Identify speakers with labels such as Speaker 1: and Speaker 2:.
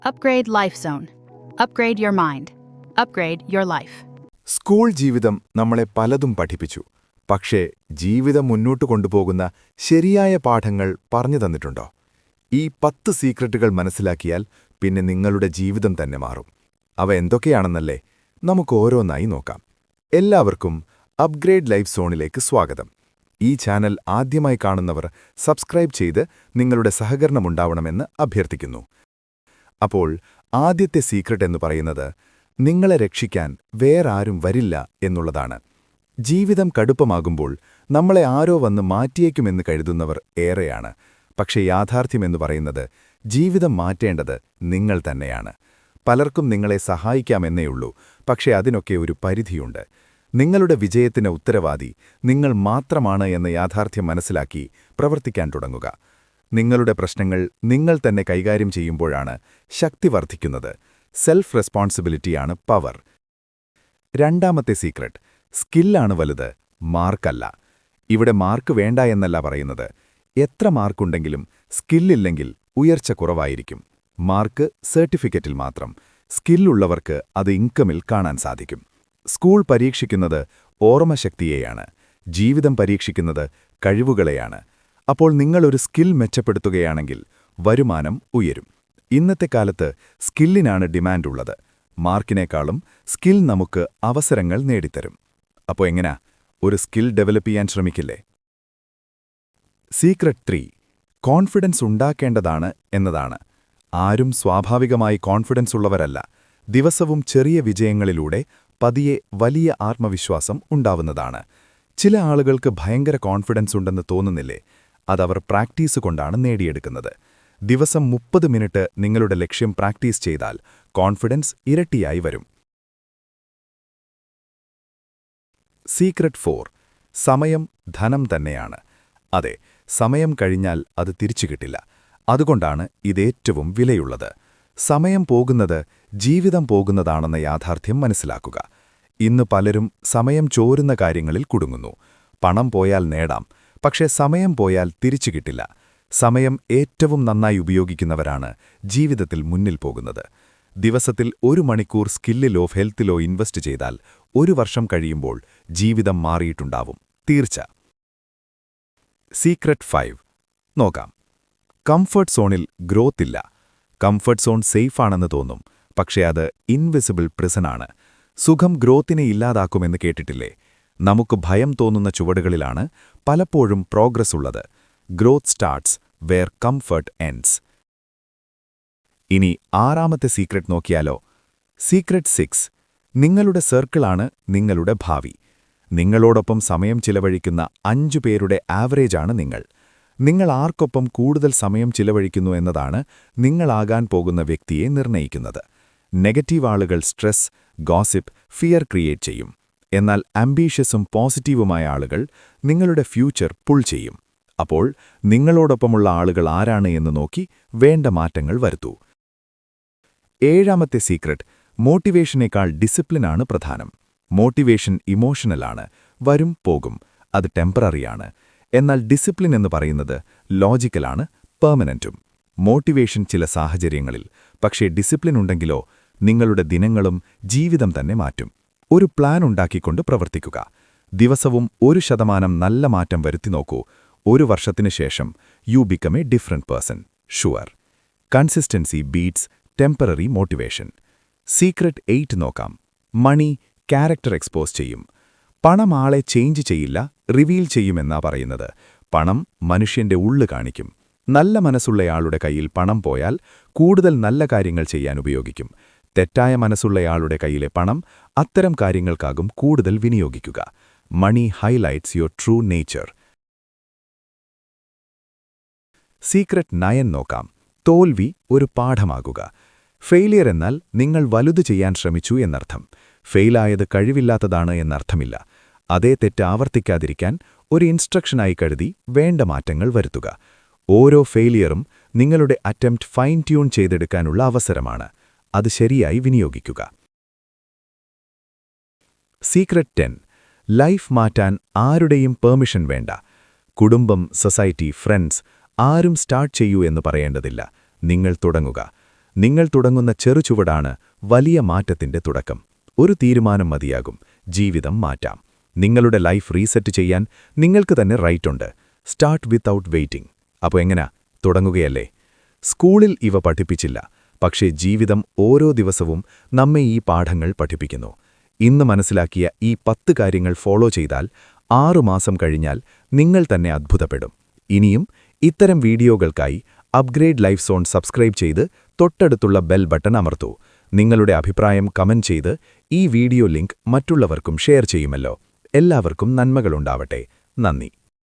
Speaker 1: Upgrade Life Zone. Upgrade your mind. Upgrade your life.
Speaker 2: School ജീവിതം നമ്മളെ പലതും പഠിപ്പിച്ചു. പക്ഷേ ജീവിതം മുന്നോട്ട് കൊണ്ടുപോകുന്ന ശരിയായ പാഠങ്ങൾ പറഞ്ഞു തന്നിട്ടുണ്ടോ? ഈ 10 സീക്രട്ടുകൾ മനസ്സിലാക്കിയാൽ പിന്നെ നിങ്ങളുടെ ജീവിതം തന്നെ മാറും. അവ എന്തൊക്കെയാണെന്നല്ലേ? നമുക്ക് ഓരോന്നായി നോക്കാം. എല്ലാവർക്കും അപ്ഗ്രേഡ് ലൈഫ് സോണിലേക്ക് സ്വാഗതം. ഈ ചാനൽ ആദ്യമായി കാണുന്നവർ സബ്സ്ക്രൈബ് ചെയ്ത് നിങ്ങളുടെ സഹകരണമുണ്ടാവണമെന്ന് അഭ്യർത്ഥിക്കുന്നു. അപ്പോൾ ആദ്യത്തെ സീക്രട്ട് എന്ന് പറയുന്നത് നിങ്ങളെ രക്ഷിക്കാൻ വേറാരും വരില്ല എന്നുള്ളതാണ്. ജീവിതം കടുപ്പമാകുമ്പോൾ നമ്മളെ ആരോ വന്ന് മാറ്റിയേക്കുമെന്ന് കരുതുന്നവർ ഏറെയാണ്. പക്ഷേ യാഥാർത്ഥ്യമെന്ന് പറയുന്നത് ജീവിതം മാറ്റേണ്ടത് നിങ്ങൾ തന്നെയാണ്. പലർക്കും നിങ്ങളെ സഹായിക്കാമെന്നേയുള്ളൂ, പക്ഷേ അതിനൊക്കെ ഒരു പരിധിയുണ്ട്. നിങ്ങളുടെ വിജയത്തിന് ഉത്തരവാദി നിങ്ങൾ മാത്രമാണ് എന്ന യാഥാർത്ഥ്യം മനസ്സിലാക്കി പ്രവർത്തിക്കാൻ തുടങ്ങുക. നിങ്ങളുടെ പ്രശ്നങ്ങൾ നിങ്ങൾ തന്നെ കൈകാര്യം ചെയ്യുമ്പോഴാണ് ശക്തി വർദ്ധിക്കുന്നത്. സെൽഫ് റെസ്പോൺസിബിലിറ്റിയാണ് പവർ. രണ്ടാമത്തെ സീക്രട്ട്, സ്കില്ലാണ് വലുത്, മാർക്കല്ല. ഇവിടെ മാർക്ക് വേണ്ട എന്നല്ല പറയുന്നത്. എത്ര മാർക്കുണ്ടെങ്കിലും സ്കില്ലില്ലെങ്കിൽ ഉയർച്ച കുറവായിരിക്കും. മാർക്ക് സർട്ടിഫിക്കറ്റിൽ മാത്രം. സ്കില്ലുള്ളവർക്ക് അത് ഇൻകമിൽ കാണാൻ സാധിക്കും. സ്കൂൾ പരീക്ഷിക്കുന്നത് ഓർമ്മശക്തിയെയാണ്, ജീവിതം പരീക്ഷിക്കുന്നത് കഴിവുകളെയാണ്. അപ്പോൾ നിങ്ങളൊരു സ്കിൽ മെച്ചപ്പെടുത്തുകയാണെങ്കിൽ വരുമാനം ഉയരും. ഇന്നത്തെ കാലത്ത് സ്കില്ലിനാണ് ഡിമാൻഡുള്ളത്. മാർക്കിനേക്കാളും സ്കിൽ നമുക്ക് അവസരങ്ങൾ നേടിത്തരും. അപ്പോൾ എങ്ങനാ ഒരു സ്കിൽ ഡെവലപ്പ് ചെയ്യാൻ ശ്രമിക്കില്ലേ? സീക്രട്ട് 3, കോൺഫിഡൻസ് ഉണ്ടാക്കേണ്ടതാണ് എന്നതാണ്. ആരും സ്വാഭാവികമായി കോൺഫിഡൻസ് ഉള്ളവരല്ല. ദിവസവും ചെറിയ വിജയങ്ങളിലൂടെ പതിയെ വലിയ ആത്മവിശ്വാസം ഉണ്ടാവുന്നതാണ്. ചില ആളുകൾക്ക് ഭയങ്കര കോൺഫിഡൻസ് ഉണ്ടെന്ന് തോന്നുന്നില്ലേ? അതവർ പ്രാക്ടീസ് കൊണ്ടാണ് നേടിയെടുക്കുന്നത്. ദിവസം 30 മിനിറ്റ് നിങ്ങളുടെ ലക്ഷ്യം പ്രാക്ടീസ് ചെയ്താൽ കോൺഫിഡൻസ് ഇരട്ടിയായി വരും. സീക്രട്ട് 4, സമയം ധനം തന്നെയാണ്. അതെ, സമയം കഴിഞ്ഞാൽ അത് തിരിച്ചു കിട്ടില്ല. അതുകൊണ്ടാണ് ഇതേറ്റവും വിലയുള്ളത്. സമയം പോകുന്നത് ജീവിതം പോകുന്നതാണെന്ന യാഥാർത്ഥ്യം മനസ്സിലാക്കുക. ഇന്ന് പലരും സമയം ചോരുന്ന കാര്യങ്ങളിൽ കുടുങ്ങുന്നു. പണം പോയാൽ നേടാം, പക്ഷേ സമയം പോയാൽ തിരിച്ചു കിട്ടില്ല. സമയം ഏറ്റവും നന്നായി ഉപയോഗിക്കുന്നവരാണ് ജീവിതത്തിൽ മുന്നിൽ പോകുന്നത്. ദിവസത്തിൽ 1 മണിക്കൂർ സ്കില്ലിലോ ഹെൽത്തിലോ ഇൻവെസ്റ്റ് ചെയ്താൽ 1 വർഷം കഴിയുമ്പോൾ ജീവിതം മാറിയിട്ടുണ്ടാവും, തീർച്ച. സീക്രട്ട് 5 നോക്കാം. കംഫർട്ട് സോണിൽ ഗ്രോത്ത് ഇല്ല. കംഫർട്ട് സോൺ സേഫാണെന്ന് തോന്നും, പക്ഷേ അത് ഇൻവിസിബിൾ പ്രിസനാണ്. സുഖം ഗ്രോത്തിനെ ഇല്ലാതാക്കുമെന്ന് കേട്ടിട്ടില്ലേ? നമുക്ക് ഭയം തോന്നുന്ന ചുവടുകളിലാണ് പലപ്പോഴും പ്രോഗ്രസ് ഉള്ളത്. Growth starts where comfort ends. ഇനി 6ാമത്തെ സീക്രട്ട് നോക്കിയാലോ? സീക്രട്ട് 6, നിങ്ങളുടെ സർക്കിളാണ് നിങ്ങളുടെ ഭാവി. നിങ്ങളോടൊപ്പം സമയം ചിലവഴിക്കുന്ന 5 പേരുടെ ആവറേജാണ് നിങ്ങൾ. നിങ്ങൾ ആർക്കൊപ്പം കൂടുതൽ സമയം ചിലവഴിക്കുന്നു എന്നതാണ് നിങ്ങളാകാൻ പോകുന്ന വ്യക്തിയെ നിർണ്ണയിക്കുന്നത്. നെഗറ്റീവ് ആളുകൾ സ്ട്രെസ്, ഗോസിപ്പ്, ഫിയർ ക്രിയേറ്റ് ചെയ്യും. എന്നാൽ ആംബീഷ്യസും പോസിറ്റീവുമായ ആളുകൾ നിങ്ങളുടെ ഫ്യൂച്ചർ പുൾ ചെയ്യും. അപ്പോൾ നിങ്ങളോടൊപ്പമുള്ള ആളുകൾ ആരാണ് എന്ന് നോക്കി വേണ്ട മാറ്റങ്ങൾ വരുത്തൂ. 7ാമത്തെ സീക്രട്ട്, മോട്ടിവേഷനേക്കാൾ ഡിസിപ്ലിനാണ് പ്രധാനം. മോട്ടിവേഷൻ ഇമോഷണലാണ്, വരും പോകും, അത് ടെമ്പററിയാണ്. എന്നാൽ ഡിസിപ്ലിൻ എന്ന് പറയുന്നത് ലോജിക്കലാണ്, പെർമനന്റും. മോട്ടിവേഷൻ ചില സാഹചര്യങ്ങളിൽ, പക്ഷേ ഡിസിപ്ലിൻ ഉണ്ടെങ്കിലോ നിങ്ങളുടെ ദിനങ്ങളും ജീവിതം തന്നെ മാറ്റും. ഒരു പ്ലാൻ ഉണ്ടാക്കിക്കൊണ്ട് പ്രവർത്തിക്കുക. ദിവസവും 1% നല്ല മാറ്റം വരുത്തി നോക്കൂ. 1 വർഷത്തിനു ശേഷം you become a different person, sure. Consistency beats temporary motivation. Secret 8 നോക്കാം. മണി ക്യാരക്ടർ എക്സ്പോസ് ചെയ്യും. പണം ആളെ ചേഞ്ച് ചെയ്യില്ല, റിവീൽ ചെയ്യുമെന്നാ പറയുന്നത്. പണം മനുഷ്യന്റെ ഉള്ളു കാണിക്കും. നല്ല മനസ്സുള്ളയാളുടെ കയ്യിൽ പണം പോയാൽ കൂടുതൽ നല്ല കാര്യങ്ങൾ ചെയ്യാൻ ഉപയോഗിക്കും. തെറ്റായ മനസ്സുള്ളയാളുടെ കയ്യിലെ പണം അത്തരം കാര്യങ്ങൾക്കാകും കൂടുതൽ വിനിയോഗിക്കുക. Money highlights your true nature. Secret 9 നോക്കാം. തോൽവി ഒരു പാഠമാകുക. ഫെയിലിയർ എന്നാൽ നിങ്ങൾ വലുത് ചെയ്യാൻ ശ്രമിച്ചു എന്നർത്ഥം. ഫെയിലായത് കഴിവില്ലാത്തതാണ് എന്നർത്ഥമില്ല. അതേ തെറ്റ് ആവർത്തിക്കാതിരിക്കാൻ ഒരു ഇൻസ്ട്രക്ഷനായി കരുതി വേണ്ട മാറ്റങ്ങൾ വരുത്തുക. ഓരോ ഫെയിലിയറും നിങ്ങളുടെ അറ്റംപ്റ്റ് ഫൈൻ ട്യൂൺ ചെയ്തെടുക്കാനുള്ള അവസരമാണ്. അത് ശരിയായി വിനിയോഗിക്കുക. സീക്രട്ട് 10, ലൈഫ് മാറ്റാൻ ആരുടെയും പെർമിഷൻ വേണ്ട. കുടുംബം, സൊസൈറ്റി, ഫ്രണ്ട്സ് ആരും സ്റ്റാർട്ട് ചെയ്യൂ എന്ന് പറയേണ്ടതില്ല. നിങ്ങൾ തുടങ്ങുക. നിങ്ങൾ തുടങ്ങുന്ന ചെറുചുവടാണ് വലിയ മാറ്റത്തിന്റെ തുടക്കം. ഒരു തീരുമാനം മതിയാകും, ജീവിതം മാറ്റാം. നിങ്ങളുടെ ലൈഫ് റീസെറ്റ് ചെയ്യാൻ നിങ്ങൾക്ക് തന്നെ റൈറ്റുണ്ട്. Start without waiting. അപ്പോൾ എങ്ങനാ, തുടങ്ങുകയല്ലേ? സ്കൂളിൽ ഇവ പഠിപ്പിച്ചില്ല, പക്ഷേ ജീവിതം ഓരോ ദിവസവും നമ്മെ ഈ പാഠങ്ങൾ പഠിപ്പിക്കുന്നു. ഇന്ന് മനസ്സിലാക്കിയ ഈ 10 കാര്യങ്ങൾ ഫോളോ ചെയ്താൽ 6 മാസം കഴിഞ്ഞാൽ നിങ്ങൾ തന്നെ അത്ഭുതപ്പെടും. ഇനിയും ഇത്തരം വീഡിയോകൾക്കായി അപ്ഗ്രേഡ് ലൈഫ് സോൺ സബ്സ്ക്രൈബ് ചെയ്ത് തൊട്ടടുത്തുള്ള ബെൽ ബട്ടൺ അമർത്തൂ. നിങ്ങളുടെ അഭിപ്രായം കമന്റ് ചെയ്ത് ഈ വീഡിയോ ലിങ്ക് മറ്റുള്ളവർക്കും ഷെയർ ചെയ്യുമല്ലോ. എല്ലാവർക്കും നന്മകളുണ്ടാവട്ടെ. നന്ദി.